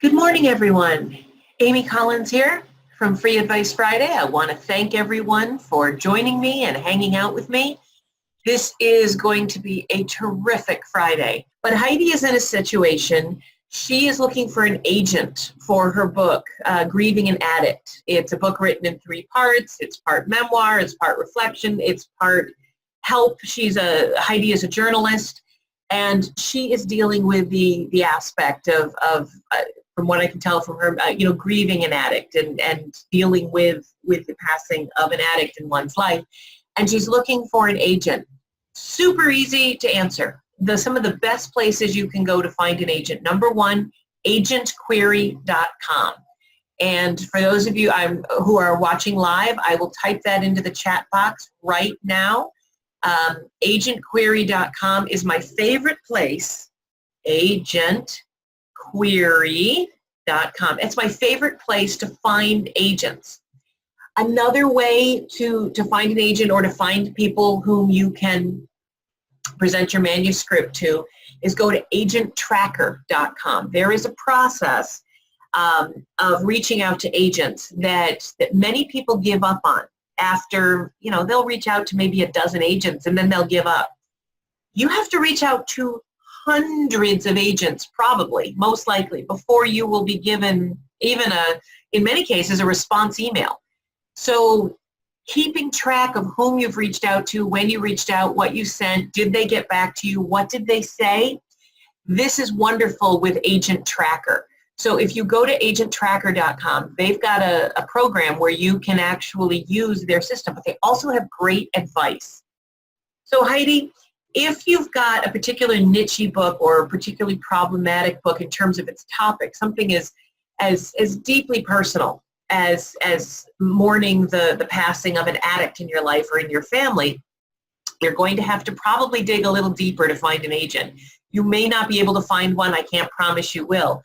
Good morning, everyone. Amy Collins here from Free Advice Friday. I want to thank everyone for joining me and hanging out with me. This is going to be a terrific Friday. But Heidi is in a situation. She is looking for an agent for her book, Grieving an Addict. It's a book written in 3 parts. It's part memoir, it's part reflection, it's part help. Heidi is a journalist, and she is dealing with the aspect of from what I can tell from her, grieving an addict and dealing with the passing of an addict in one's life. And she's looking for an agent. Super easy to answer. Some of the best places you can go to find an agent. Number one, agentquery.com. And for those of you who are watching live, I will type that into the chat box right now. Agentquery.com is my favorite place. Agentquery.com. It's my favorite place to find agents. Another way to find an agent or to find people whom you can present your manuscript to is go to agenttracker.com. There is a process of reaching out to agents that many people give up on after, they'll reach out to maybe a dozen agents and then they'll give up. You have to reach out to hundreds of agents, probably, most likely, before you will be given even in many cases, a response email. So keeping track of whom you've reached out to, when you reached out, what you sent, did they get back to you, what did they say? This is wonderful with Agent Tracker. So if you go to agenttracker.com, they've got a program where you can actually use their system, but they also have great advice. So Heidi, if you've got a particular niche book or a particularly problematic book in terms of its topic, something as deeply personal as mourning the passing of an addict in your life or in your family, you're going to have to probably dig a little deeper to find an agent. You may not be able to find one. I can't promise you will.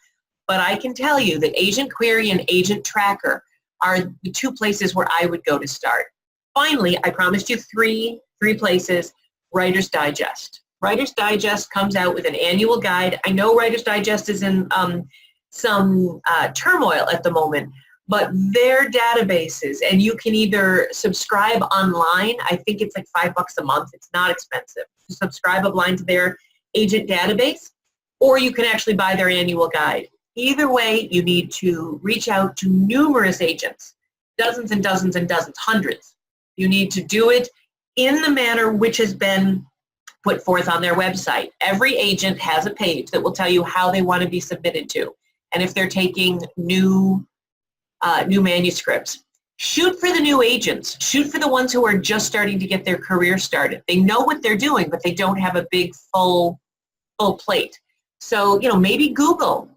But I can tell you that Agent Query and Agent Tracker are the 2 places where I would go to start. Finally, I promised you three places. Writer's Digest. Writer's Digest comes out with an annual guide. I know Writer's Digest is in some turmoil at the moment, but their databases, and you can either subscribe online. I think it's like $5 a month. It's not expensive. You subscribe online to their agent database, or you can actually buy their annual guide. Either way, you need to reach out to numerous agents, dozens and dozens and dozens, hundreds. You need to do it in the manner which has been put forth on their website. Every agent has a page that will tell you how they want to be submitted to, and if they're taking new manuscripts. Shoot for the new agents. Shoot for the ones who are just starting to get their career started. They know what they're doing, but they don't have a big full plate. So, maybe Google,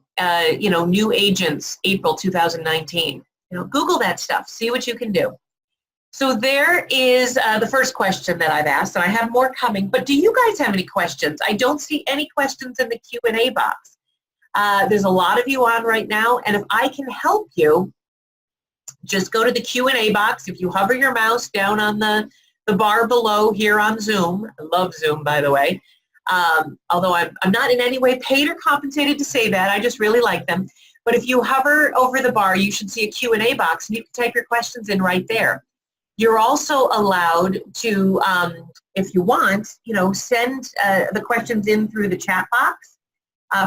new agents, April 2019. Google that stuff. See what you can do. So there is the first question that I've asked, and I have more coming, but do you guys have any questions? I don't see any questions in the Q&A box. There's a lot of you on right now, and if I can help you, just go to the Q&A box. If you hover your mouse down on the bar below here on Zoom, I love Zoom, by the way, although I'm not in any way paid or compensated to say that, I just really like them. But if you hover over the bar, you should see a Q&A box, and you can type your questions in right there. You're also allowed to, if you want, send the questions in through the chat box.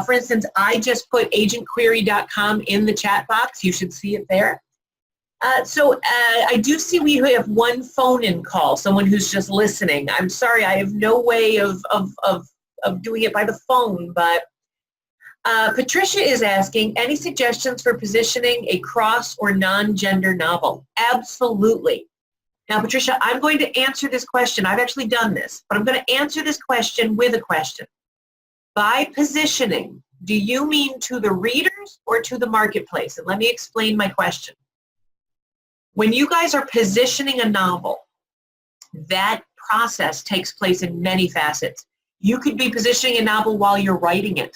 For instance, I just put agentquery.com in the chat box. You should see it there. So I do see we have one phone-in call, someone who's just listening. I'm sorry, I have no way of doing it by the phone, but Patricia is asking, any suggestions for positioning a cross or non-gender novel? Absolutely. Now, Patricia, I'm going to answer this question. I've actually done this, but I'm going to answer this question with a question. By positioning, do you mean to the readers or to the marketplace? And let me explain my question. When you guys are positioning a novel, that process takes place in many facets. You could be positioning a novel while you're writing it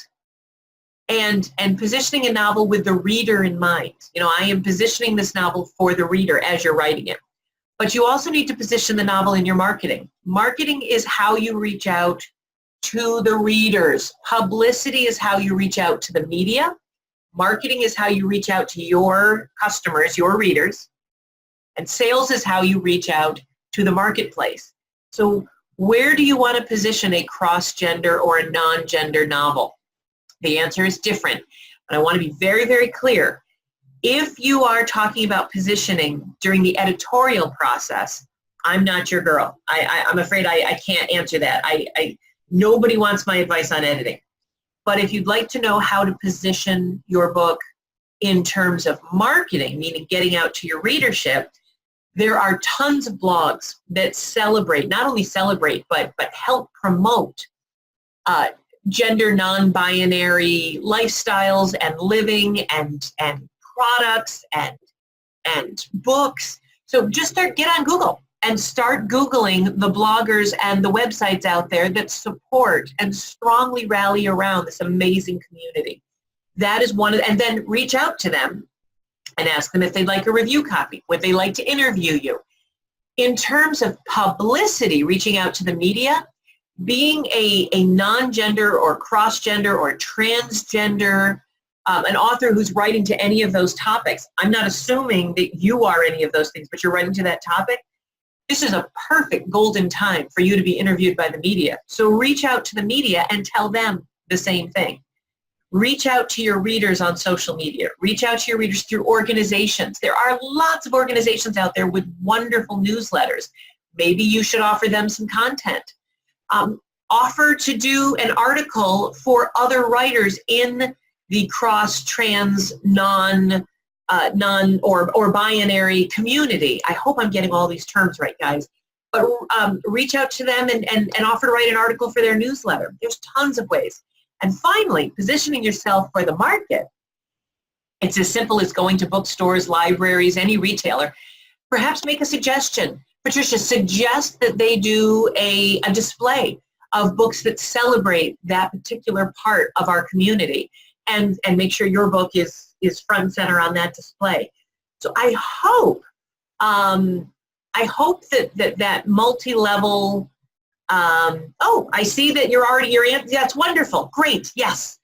and positioning a novel with the reader in mind. I am positioning this novel for the reader as you're writing it. But you also need to position the novel in your marketing. Marketing is how you reach out to the readers. Publicity is how you reach out to the media. Marketing is how you reach out to your customers, your readers, and sales is how you reach out to the marketplace. So where do you want to position a cross-gender or a non-gender novel? The answer is different, but I want to be very, very clear. If you are talking about positioning during the editorial process, I'm not your girl. I'm afraid I can't answer that. Nobody wants my advice on editing. But if you'd like to know how to position your book in terms of marketing, meaning getting out to your readership, there are tons of blogs that celebrate, not only celebrate, but help promote gender non-binary lifestyles and living and products and books. So just get on Google and start Googling the bloggers and the websites out there that support and strongly rally around this amazing community. That is one of, and then reach out to them and ask them if they'd like a review copy, would they like to interview you. In terms of publicity, reaching out to the media, being a non-gender or cross-gender or transgender, an author who's writing to any of those topics, I'm not assuming that you are any of those things, but you're writing to that topic, this is a perfect golden time for you to be interviewed by the media. So reach out to the media and tell them the same thing. Reach out to your readers on social media. Reach out to your readers through organizations. There are lots of organizations out there with wonderful newsletters. Maybe you should offer them some content. Offer to do an article for other writers in the cross-trans, or binary community. I hope I'm getting all these terms right, guys. But reach out to them and offer to write an article for their newsletter. There's tons of ways. And finally, positioning yourself for the market. It's as simple as going to bookstores, libraries, any retailer. Perhaps make a suggestion. Patricia, suggest that they do a display of books that celebrate that particular part of our community, and make sure your book is front and center on that display. So I hope that multi-level, I see that that's wonderful. Great, yes.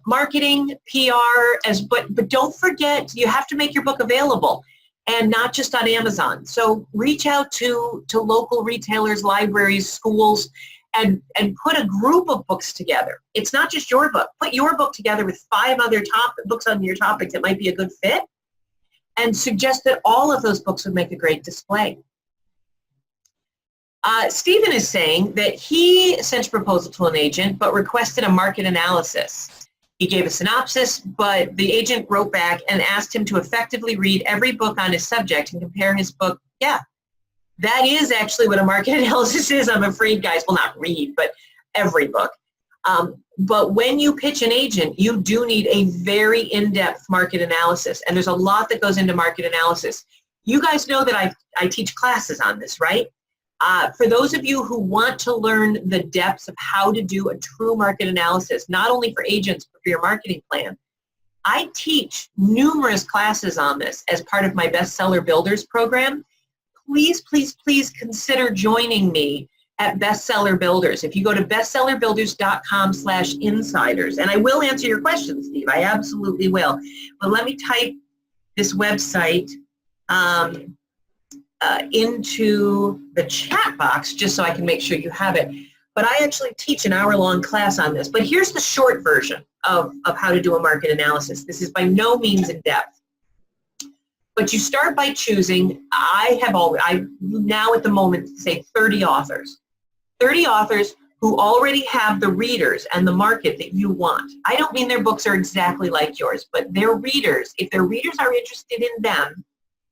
Marketing, PR, but don't forget, you have to make your book available, and not just on Amazon. So reach out to local retailers, libraries, schools, and put a group of books together. It's not just your book. Put your book together with 5 other books on your topic that might be a good fit, and suggest that all of those books would make a great display. Stephen is saying that he sent a proposal to an agent but requested a market analysis. He gave a synopsis, but the agent wrote back and asked him to effectively read every book on his subject and compare his book. Yeah, that is actually what a market analysis is, I'm afraid, guys. Well, not read, but every book. But when you pitch an agent, you do need a very in-depth market analysis, and there's a lot that goes into market analysis. You guys know that I teach classes on this, right? For those of you who want to learn the depths of how to do a true market analysis, not only for agents, but for your marketing plan, I teach numerous classes on this as part of my Bestseller Builders program. Please, please, please consider joining me at Bestseller Builders. If you go to bestsellerbuilders.com/insiders, and I will answer your questions, Steve, I absolutely will. But let me type this website into the chat box just so I can make sure you have it. But I actually teach an hour-long class on this. But here's the short version of how to do a market analysis. This is by no means in depth. But you start by choosing, I now at the moment say 30 authors. 30 authors who already have the readers and the market that you want. I don't mean their books are exactly like yours, but their readers, if their readers are interested in them,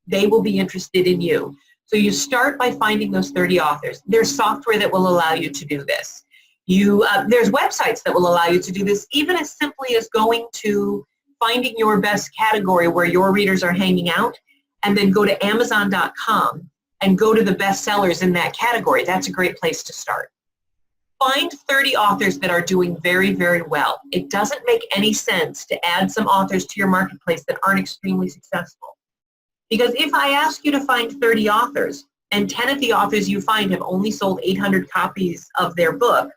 they will be interested in you. So you start by finding those 30 authors. There's software that will allow you to do this. There's websites that will allow you to do this, even as simply as going to finding your best category where your readers are hanging out, and then go to Amazon.com and go to the bestsellers in that category. That's a great place to start. Find 30 authors that are doing very, very well. It doesn't make any sense to add some authors to your marketplace that aren't extremely successful. Because if I ask you to find 30 authors, and 10 of the authors you find have only sold 800 copies of their book,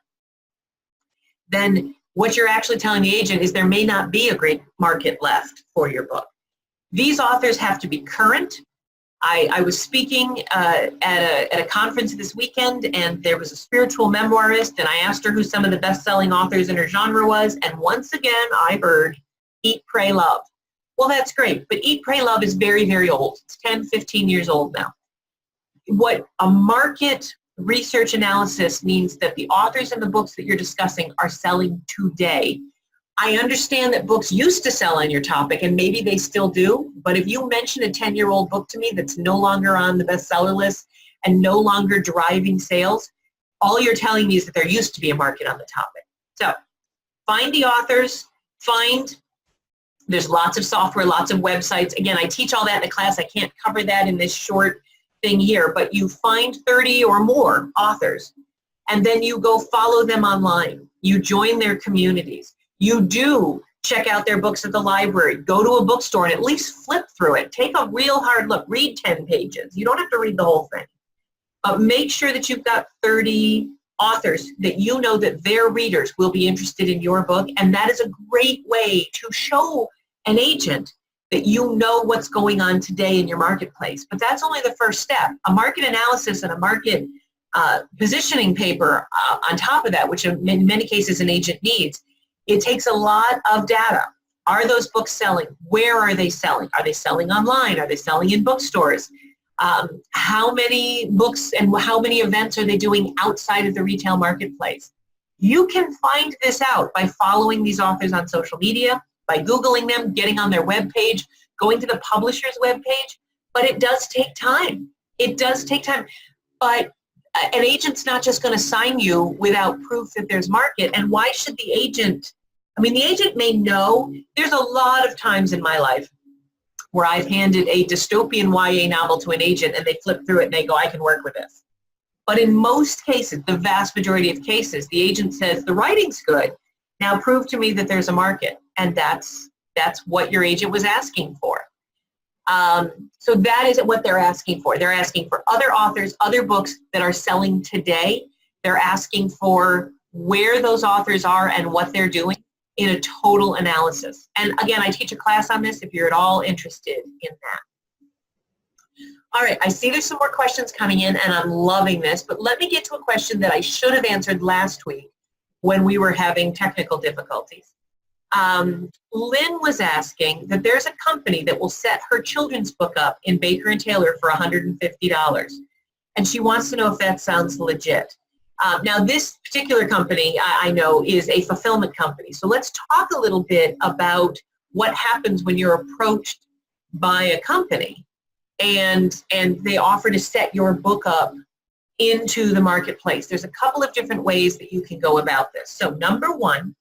then What you're actually telling the agent is there may not be a great market left for your book. These authors have to be current. I was speaking at a conference this weekend, and there was a spiritual memoirist, and I asked her who some of the best-selling authors in her genre was, and once again I heard Eat, Pray, Love. Well, that's great, but Eat, Pray, Love is very, very old. It's 10, 15 years old now. What a market research analysis means that the authors in the books that you're discussing are selling today. I understand that books used to sell on your topic, and maybe they still do, but if you mention a 10-year-old book to me that's no longer on the bestseller list and no longer driving sales, all you're telling me is that there used to be a market on the topic. So find the authors, there's lots of software, lots of websites. Again, I teach all that in the class. I can't cover that in this short thing here, but you find 30 or more authors, and then you go follow them online. You join their communities. You do check out their books at the library. Go to a bookstore and at least flip through it. Take a real hard look. Read 10 pages. You don't have to read the whole thing. But make sure that you've got 30 authors that you know that their readers will be interested in your book, and that is a great way to show an agent that you know what's going on today in your marketplace. But that's only the first step. A market analysis and a market positioning paper on top of that, which in many cases an agent needs, it takes a lot of data. Are those books selling? Where are they selling? Are they selling online? Are they selling in bookstores? How many books and how many events are they doing outside of the retail marketplace? You can find this out by following these authors on social media, by Googling them, getting on their webpage, going to the publisher's webpage, but it does take time. It does take time. But an agent's not just going to sign you without proof that there's market. And why should the agent, the agent may know. There's a lot of times in my life where I've handed a dystopian YA novel to an agent and they flip through it and they go, I can work with this. But in most cases, the vast majority of cases, the agent says, the writing's good. Now prove to me that there's a market. And that's what your agent was asking for. So that is what they're asking for. They're asking for other authors, other books that are selling today. They're asking for where those authors are and what they're doing in a total analysis. And again, I teach a class on this if you're at all interested in that. All right, I see there's some more questions coming in, and I'm loving this, but let me get to a question that I should have answered last week when we were having technical difficulties. Lynn was asking that there's a company that will set her children's book up in Baker & Taylor for $150, and she wants to know if that sounds legit. Now, this particular company, I know, is a fulfillment company. So let's talk a little bit about what happens when you're approached by a company and they offer to set your book up into the marketplace. There's a couple of different ways that you can go about this. So number one,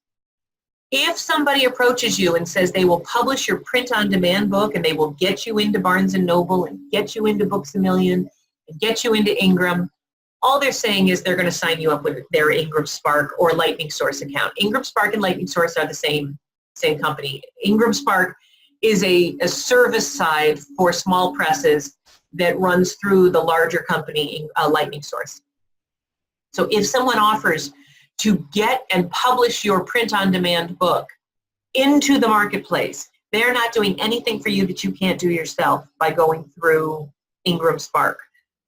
if somebody approaches you and says they will publish your print-on-demand book and they will get you into Barnes & Noble and get you into Books A Million and get you into Ingram, all they're saying is they're going to sign you up with their Ingram Spark or Lightning Source account. Ingram Spark and Lightning Source are the same company. Ingram Spark is a service side for small presses that runs through the larger company, Lightning Source. So if someone offers to get and publish your print-on-demand book into the marketplace, they're not doing anything for you that you can't do yourself by going through Ingram Spark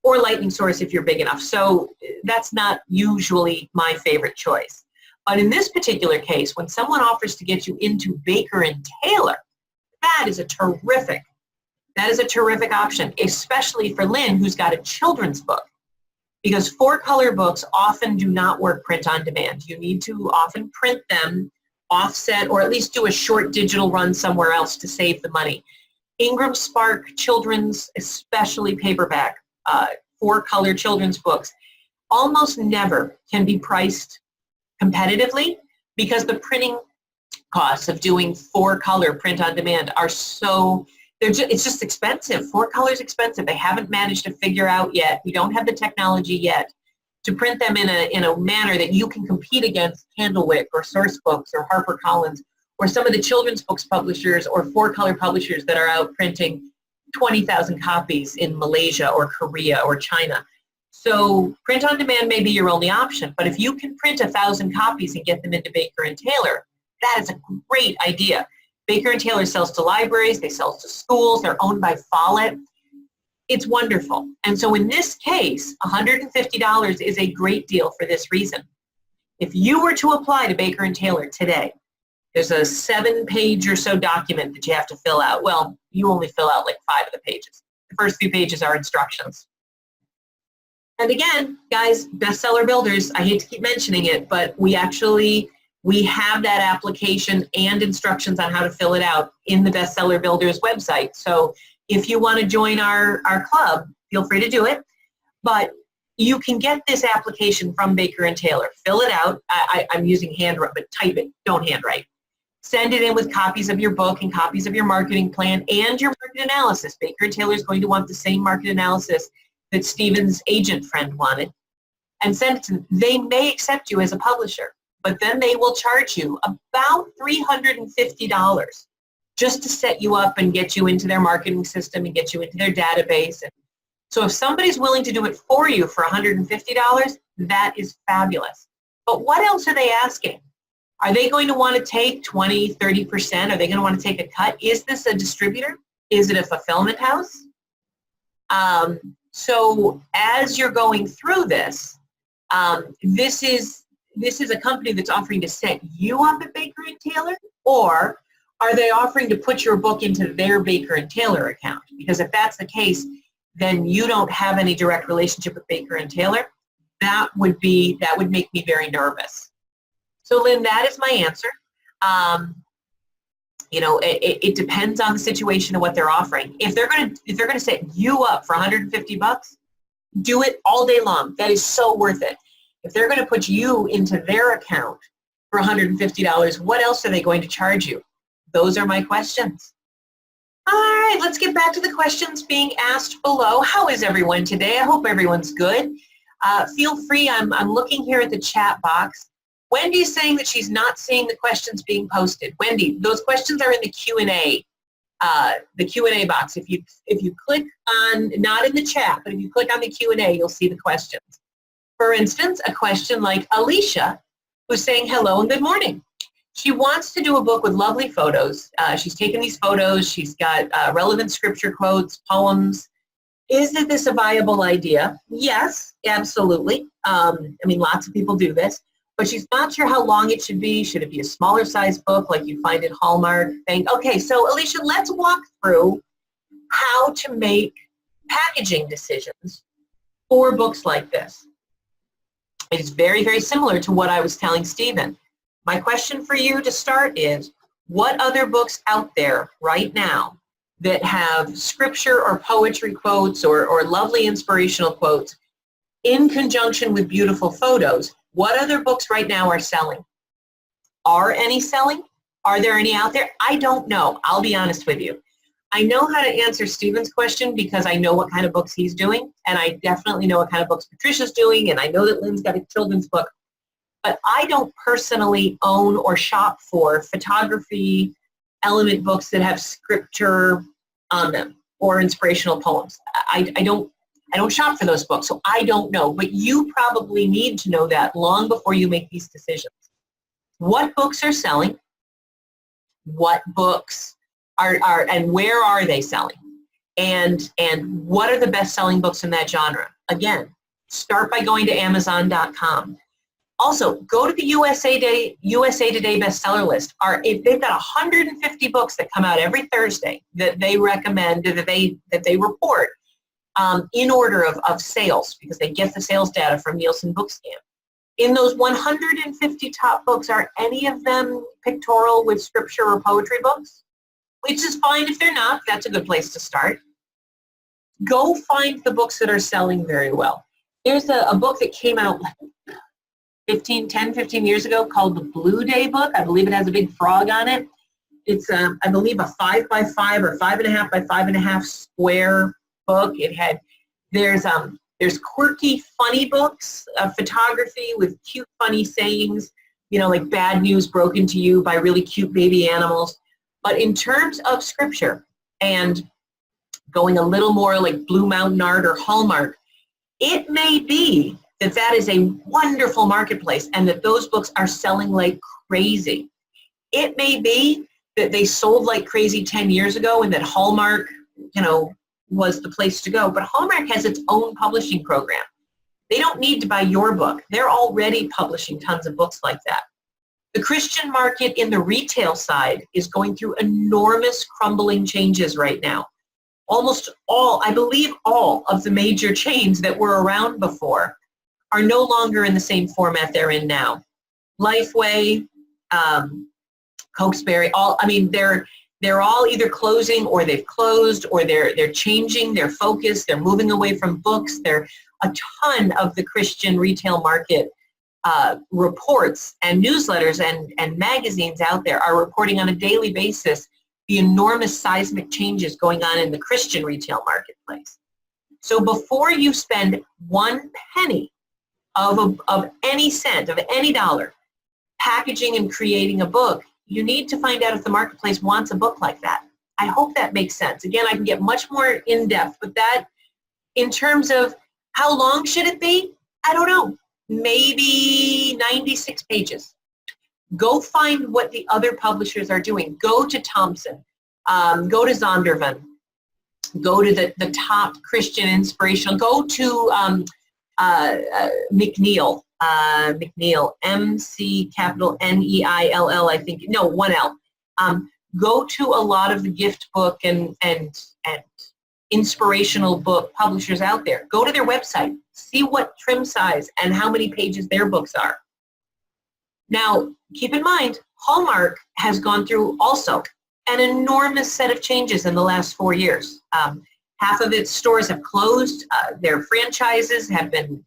or Lightning Source if you're big enough. So that's not usually my favorite choice. But in this particular case, when someone offers to get you into Baker & Taylor, that is a terrific option, especially for Lynn, who's got a children's book. Because 4-color books often do not work print on demand. You need to often print them, offset, or at least do a short digital run somewhere else to save the money. Ingram Spark children's, especially paperback, 4-color children's books, almost never can be priced competitively because the printing costs of doing 4-color print on demand are so, it's just expensive. 4-color is expensive. They haven't managed to figure out yet. We don't have the technology yet to print them in a manner that you can compete against Candlewick or Source Books or HarperCollins or some of the children's books publishers or 4-color publishers that are out printing 20,000 copies in Malaysia or Korea or China. So print on demand may be your only option, but if you can print 1,000 copies and get them into Baker and Taylor, that is a great idea. Baker and Taylor sells to libraries, they sell to schools, they're owned by Follett. It's wonderful. And so in this case, $150 is a great deal for this reason. If you were to apply to Baker and Taylor today, there's a 7-page or so document that you have to fill out. Well, you only fill out like 5 of the pages. The first few pages are instructions. And again, guys, Bestseller Builders, I hate to keep mentioning it, but we have that application and instructions on how to fill it out in the Bestseller Builders website. So if you want to join our club, feel free to do it. But you can get this application from Baker and Taylor. Fill it out. I'm using handwrite, but type it. Don't handwrite. Send it in with copies of your book and copies of your marketing plan and your market analysis. Baker and Taylor is going to want the same market analysis that Stephen's agent friend wanted. And send it to them. They may accept you as a publisher, but then they will charge you about $350 just to set you up and get you into their marketing system and get you into their database. And so if somebody's willing to do it for you for $150, that is fabulous. But what else are they asking? Are they going to want to take 20, 30%? Are they going to want to take a cut? Is this a distributor? Is it a fulfillment house? So as you're going through this, this is a company that's offering to set you up at Baker and Taylor, or are they offering to put your book into their Baker and Taylor account? Because if that's the case, then you don't have any direct relationship with Baker and Taylor. That would make me very nervous. So Lynn, that is my answer. It depends on the situation and what they're offering. If they're going to set you up for $150, do it all day long. That is so worth it. If they're going to put you into their account for $150, what else are they going to charge you? Those are my questions. All right, let's get back to the questions being asked below. How is everyone today? I hope everyone's good. Feel free, I'm looking here at the chat box. Wendy's saying that she's not seeing the questions being posted. Wendy, those questions are in the Q&A box. If you click on, not in the chat, but if you click on the Q&A, you'll see the questions. For instance, a question like Alicia, who's saying hello and good morning. She wants to do a book with lovely photos. She's taken these photos. She's got relevant scripture quotes, poems. Is this a viable idea? Yes, absolutely. Lots of people do this. But she's not sure how long it should be. Should it be a smaller size book like you find in Hallmark? Okay, so Alicia, let's walk through how to make packaging decisions for books like this. It's very, very similar to what I was telling Stephen. My question for you to start is, what other books out there right now that have scripture or poetry quotes or lovely inspirational quotes in conjunction with beautiful photos? What other books right now are selling? Are any selling? Are there any out there? I don't know. I'll be honest with you. I know how to answer Stephen's question because I know what kind of books he's doing, and I definitely know what kind of books Patricia's doing, and I know that Lynn's got a children's book. But I don't personally own or shop for photography element books that have scripture on them or inspirational poems. I don't shop for those books, so I don't know. But you probably need to know that long before you make these decisions. What books are selling? What books are and where are they selling? And what are the best-selling books in that genre? Again, start by going to Amazon.com. Also, go to the USA Today bestseller list. They've got 150 books that come out every Thursday that they recommend, that they report in order of sales, because they get the sales data from Nielsen Bookscan. In those 150 top books, are any of them pictorial with scripture or poetry books? Which is fine if they're not. That's a good place to start. Go find the books that are selling very well. There's a book that came out 10, 15 years ago called the Blue Day book. I believe it has a big frog on it. It's, I believe, a 5x5 or 5.5 by 5.5 square book. There's quirky, funny books of photography with cute, funny sayings, like bad news broken to you by really cute baby animals. But in terms of scripture and going a little more like Blue Mountain Art or Hallmark, It may be that that is a wonderful marketplace and that those books are selling like crazy. It may be that they sold like crazy 10 years ago and that Hallmark, was the place to go. But Hallmark has its own publishing program. They don't need to buy your book. They're already publishing tons of books like that. The Christian market in the retail side is going through enormous crumbling changes right now. Almost all, I believe all of the major chains that were around before are no longer in the same format they're in now. Lifeway, Cokesbury, they're all either closing or they've closed or they're changing their focus. They're moving away from books. A ton of the Christian retail market reports and newsletters and magazines out there are reporting on a daily basis the enormous seismic changes going on in the Christian retail marketplace. So before you spend one penny of any cent, of any dollar, packaging and creating a book, you need to find out if the marketplace wants a book like that. I hope that makes sense. Again, I can get much more in-depth with that. In terms of how long should it be? I don't know. Maybe 96 pages. Go find what the other publishers are doing. Go to Thompson. Go to Zondervan. Go to the top Christian inspirational. Go to McNeil. McNeil, MC capital N-E-I-L-L, I think. No, one L. Go to a lot of the gift book and inspirational book publishers out there. Go to their website. See what trim size and how many pages their books are. Now, keep in mind, Hallmark has gone through also an enormous set of changes in the last 4 years. Half of its stores have closed. Their franchises have been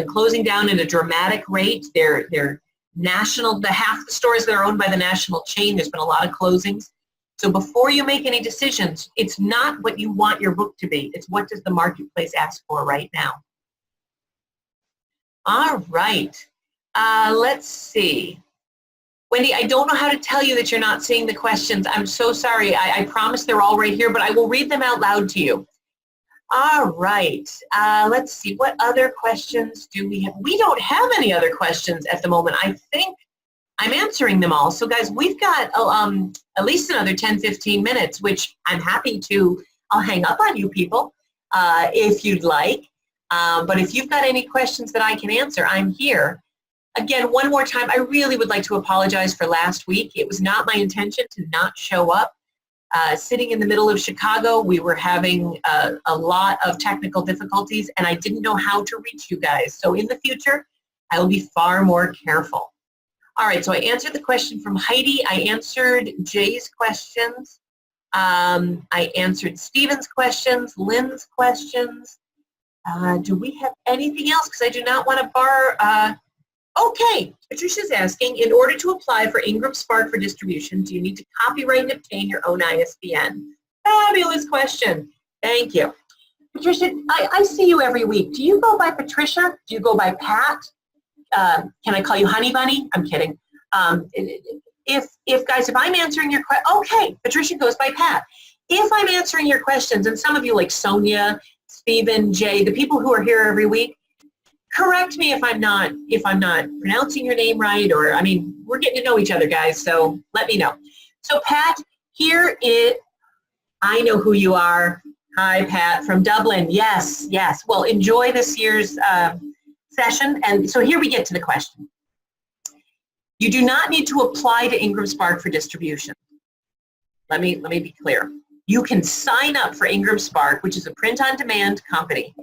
closing down at a dramatic rate. They're national. The half the stores that are owned by the national chain, there's been a lot of closings. So before you make any decisions, it's not what you want your book to be. It's what does the marketplace ask for right now. All right. Let's see. Wendy, I don't know how to tell you that you're not seeing the questions. I'm so sorry. I promise they're all right here, but I will read them out loud to you. All right. Let's see. What other questions do we have? We don't have any other questions at the moment. I think I'm answering them all. So guys, we've got at least another 10, 15 minutes, which I'm happy to, I'll hang up on you people if you'd like. But if you've got any questions that I can answer, I'm here. Again, one more time, I really would like to apologize for last week. It was not my intention to not show up. Sitting in the middle of Chicago, we were having a lot of technical difficulties, and I didn't know how to reach you guys. So in the future, I will be far more careful. All right, so I answered the question from Heidi. I answered Jay's questions. I answered Stephen's questions, Lynn's questions. Do we have anything else? Because I do not want to bar. Okay, Patricia's asking, in order to apply for Ingram Spark for distribution, do you need to copyright and obtain your own ISBN? Fabulous question. Thank you. Patricia, I see you every week. Do you go by Patricia? Do you go by Pat? Can I call you Honey Bunny? I'm kidding. If I'm answering your question, okay, Patricia goes by Pat. If I'm answering your questions, and some of you like Sonia, Stephen, Jay, the people who are here every week, correct me if I'm not pronouncing your name right, or we're getting to know each other, guys, so let me know. So Pat, I know who you are. Hi, Pat from Dublin. Yes. Well, enjoy this year's session. And so here we get to the question. You do not need to apply to Ingram Spark for distribution. Let me be clear. You can sign up for Ingram Spark, which is a print-on-demand company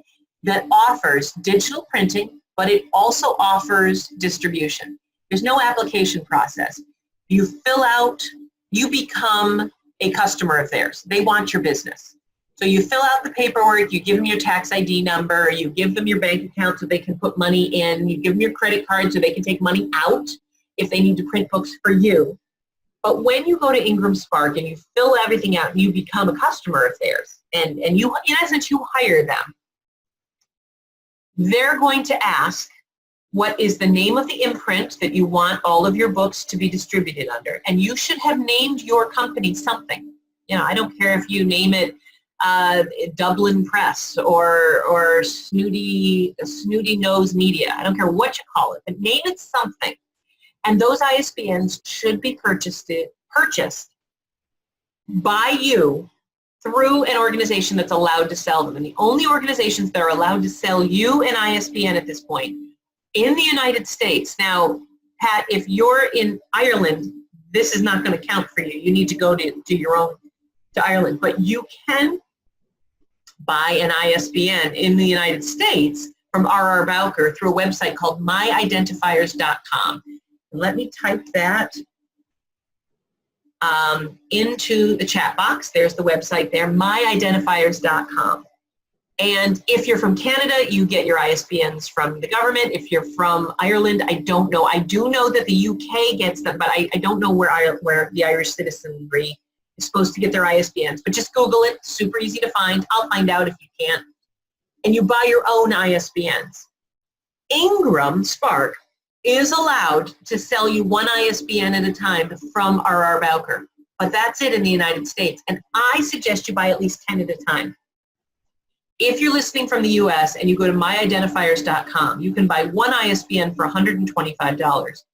that offers digital printing, but it also offers distribution. There's no application process. You fill out, you become a customer of theirs. They want your business. So you fill out the paperwork, you give them your tax ID number, you give them your bank account so they can put money in, you give them your credit card so they can take money out if they need to print books for you. But when you go to Ingram Spark and you fill everything out, you become a customer of theirs. And you, in essence, you hire them. They're going to ask, what is the name of the imprint that you want all of your books to be distributed under? And you should have named your company something. I don't care if you name it Dublin Press or Snooty Nose Media. I don't care what you call it, but name it something. And those ISBNs should be purchased by you through an organization that's allowed to sell them. And the only organizations that are allowed to sell you an ISBN at this point in the United States. Now, Pat, if you're in Ireland, this is not going to count for you. You need to go to Ireland. But you can buy an ISBN in the United States from R.R. Bowker through a website called myidentifiers.com. Let me type that into the chat box. There's the website there, myidentifiers.com. And if you're from Canada, you get your ISBNs from the government. If you're from Ireland, I don't know. I do know that the UK gets them, but I don't know where the Irish citizenry is supposed to get their ISBNs. But just Google it. Super easy to find. I'll find out if you can't. And you buy your own ISBNs. Ingram Spark is allowed to sell you one ISBN at a time from R.R. Bowker. But that's it in the United States. And I suggest you buy at least 10 at a time. If you're listening from the US and you go to myidentifiers.com, you can buy one ISBN for $125.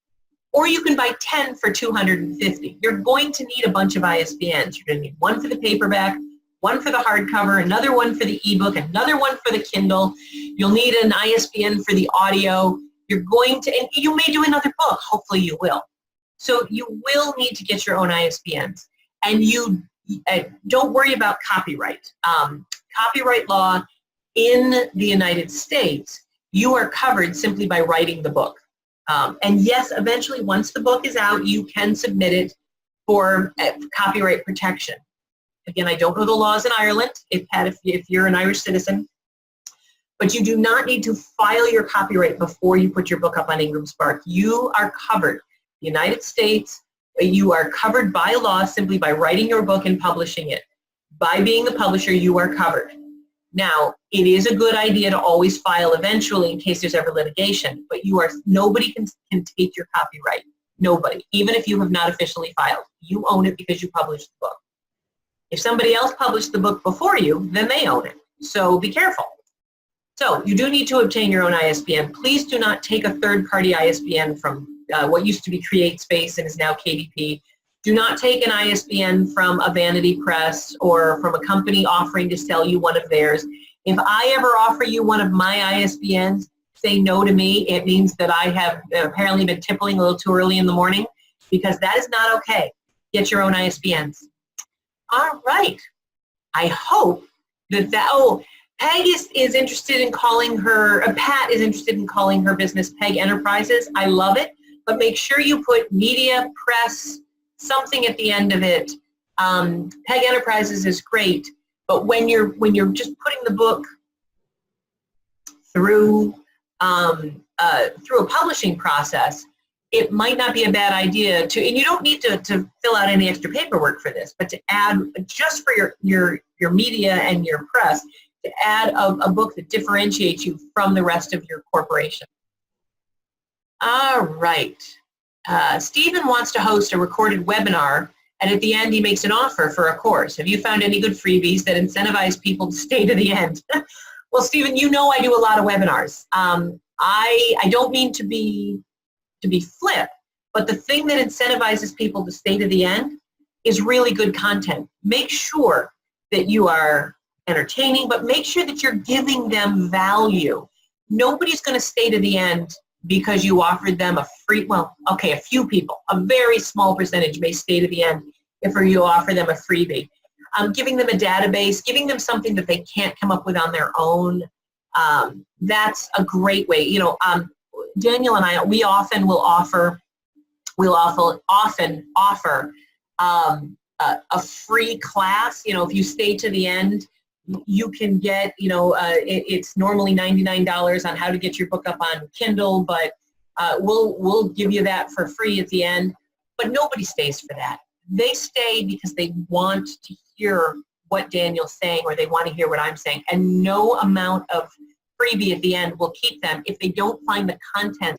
Or you can buy 10 for $250. You're going to need a bunch of ISBNs. You're going to need one for the paperback, one for the hardcover, another one for the ebook, another one for the Kindle. You'll need an ISBN for the audio. You're going to, and you may do another book. Hopefully you will. So you will need to get your own ISBNs. And you don't worry about copyright. Copyright law in the United States, you are covered simply by writing the book. And yes, eventually, once the book is out, you can submit it for copyright protection. Again, I don't know the laws in Ireland, if you're an Irish citizen, but you do not need to file your copyright before you put your book up on Ingram Spark. You are covered. The United States, you are covered by law simply by writing your book and publishing it. By being the publisher, you are covered. Now, it is a good idea to always file eventually in case there's ever litigation, but nobody can take your copyright. Nobody, even if you have not officially filed. You own it because you published the book. If somebody else published the book before you, then they own it. So be careful. So you do need to obtain your own ISBN. Please do not take a third-party ISBN from what used to be CreateSpace and is now KDP. Do not take an ISBN from a vanity press or from a company offering to sell you one of theirs. If I ever offer you one of my ISBNs, say no to me. It means that I have apparently been tippling a little too early in the morning, because that is not okay. Get your own ISBNs. All right. I hope Peg is interested in calling her, Pat is interested in calling her business Peg Enterprises. I love it, but make sure you put media, press, something at the end of it. Peg Enterprises is great, but when you're just putting the book through a publishing process, it might not be a bad idea to, and you don't need to fill out any extra paperwork for this, but to add, just for your media and your press, to add a book that differentiates you from the rest of your corporation. All right. Stephen wants to host a recorded webinar, and at the end he makes an offer for a course. Have you found any good freebies that incentivize people to stay to the end? Well, Stephen, you know I do a lot of webinars. I don't mean to be flip, but the thing that incentivizes people to stay to the end is really good content. Make sure that you are entertaining, but make sure that you're giving them value. Nobody's going to stay to the end because you offered them a free, well, okay, a few people, a very small percentage may stay to the end if you offer them a freebie. Giving them a database, giving them something that they can't come up with on their own, that's a great way. You know, Daniel and I, we often will offer, often offer a free class. You know, if you stay to the end, you can get, you know, it's normally $99 on how to get your book up on Kindle, but we'll give you that for free at the end. But nobody stays for that. They stay because they want to hear what Daniel's saying, or they want to hear what I'm saying. And no amount of freebie at the end will keep them if they don't find the content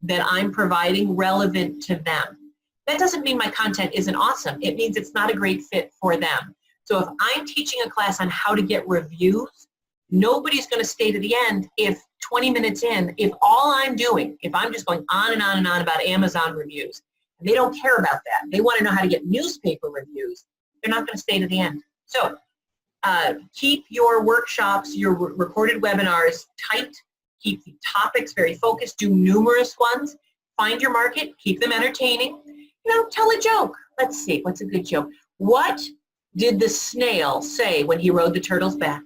that I'm providing relevant to them. That doesn't mean my content isn't awesome. It means it's not a great fit for them. So if I'm teaching a class on how to get reviews, nobody's going to stay to the end if 20 minutes in, if all I'm doing, if I'm just going on and on and on about Amazon reviews, and they don't care about that, they want to know how to get newspaper reviews, they're not going to stay to the end. So keep your workshops, your recorded webinars tight, keep the topics very focused, do numerous ones, find your market, keep them entertaining, tell a joke. Let's see, what's a good joke? What did the snail say when he rode the turtle's back?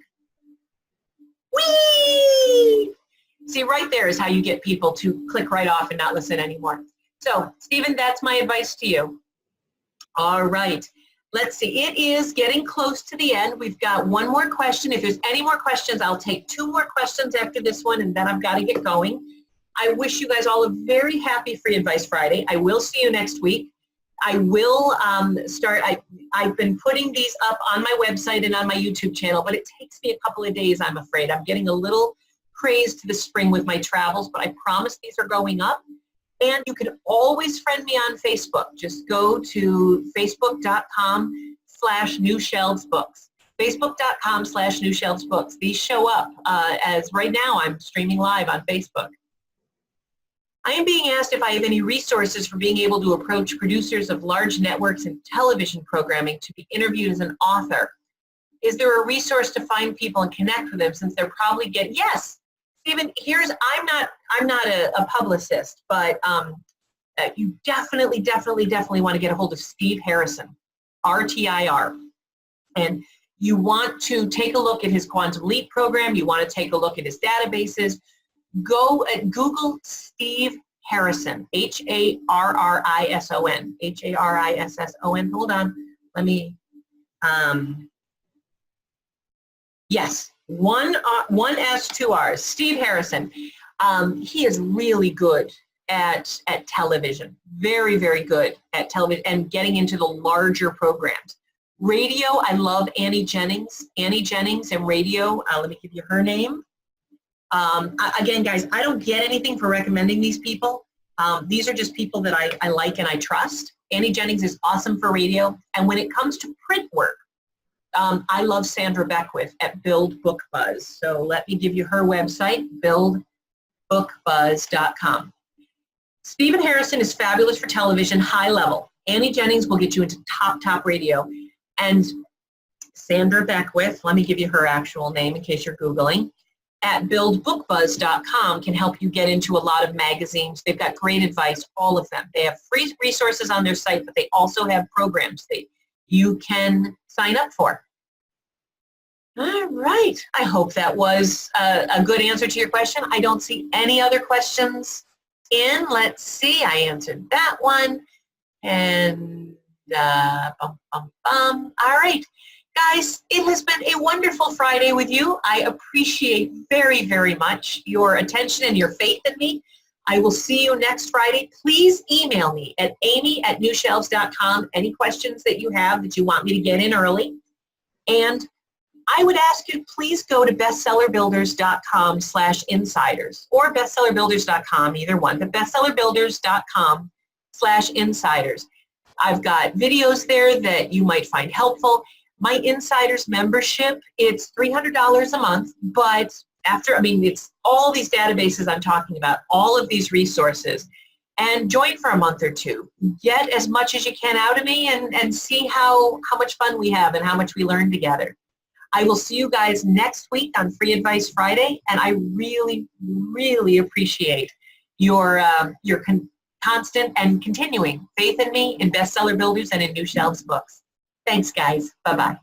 Whee! See, right there is how you get people to click right off and not listen anymore. So, Stephen, that's my advice to you. All right. Let's see. It is getting close to the end. We've got one more question. If there's any more questions, I'll take 2 more questions after this one, and then I've got to get going. I wish you guys all a very happy Free Advice Friday. I will see you next week. I will I've been putting these up on my website and on my YouTube channel, but it takes me a couple of days, I'm afraid. I'm getting a little crazed this spring with my travels, but I promise these are going up. And you can always friend me on Facebook. Just go to facebook.com/newshelvesbooks. Facebook.com/newshelvesbooks. These show up as right now I'm streaming live on Facebook. I am being asked if I have any resources for being able to approach producers of large networks and television programming to be interviewed as an author. Is there a resource to find people and connect with them since they're probably getting, yes, Stephen, I'm not a publicist, but you definitely want to get a hold of Steve Harrison, RTIR. And you want to take a look at his Quantum Leap program. You want to take a look at his databases. Go and Google Steve Harrison, Harrison, Harrisson. Hold on, let me. Yes, one S, 2 R's. Steve Harrison. He is really good at television. Very good at television and getting into the larger programs. Radio, I love Annie Jennings. Annie Jennings and radio. Let me give you her name. Again, guys, I don't get anything for recommending these people. These are just people that I like and I trust. Annie Jennings is awesome for radio. And when it comes to print work, I love Sandra Beckwith at Build Book Buzz. So let me give you her website, buildbookbuzz.com. Stephen Harrison is fabulous for television, high level. Annie Jennings will get you into top radio. And Sandra Beckwith, let me give you her actual name in case you're Googling, at buildbookbuzz.com can help you get into a lot of magazines. They've got great advice, all of them. They have free resources on their site, but they also have programs that you can sign up for. All right. I hope that was a good answer to your question. I don't see any other questions in. Let's see. I answered that one. And All right. Guys, it has been a wonderful Friday with you. I appreciate very much your attention and your faith in me. I will see you next Friday. Please email me at amy@newshelves.com any questions that you have that you want me to get in early. And I would ask you, please go to bestsellerbuilders.com/insiders or bestsellerbuilders.com, either one, but bestsellerbuilders.com/insiders. I've got videos there that you might find helpful. My Insiders membership, it's $300 a month, but it's all these databases I'm talking about, all of these resources, and join for a month or two. Get as much as you can out of me and see how much fun we have and how much we learn together. I will see you guys next week on Free Advice Friday, and I really appreciate your constant and continuing faith in me, in Bestseller Builders, and in New Shelves Books. Thanks, guys. Bye-bye.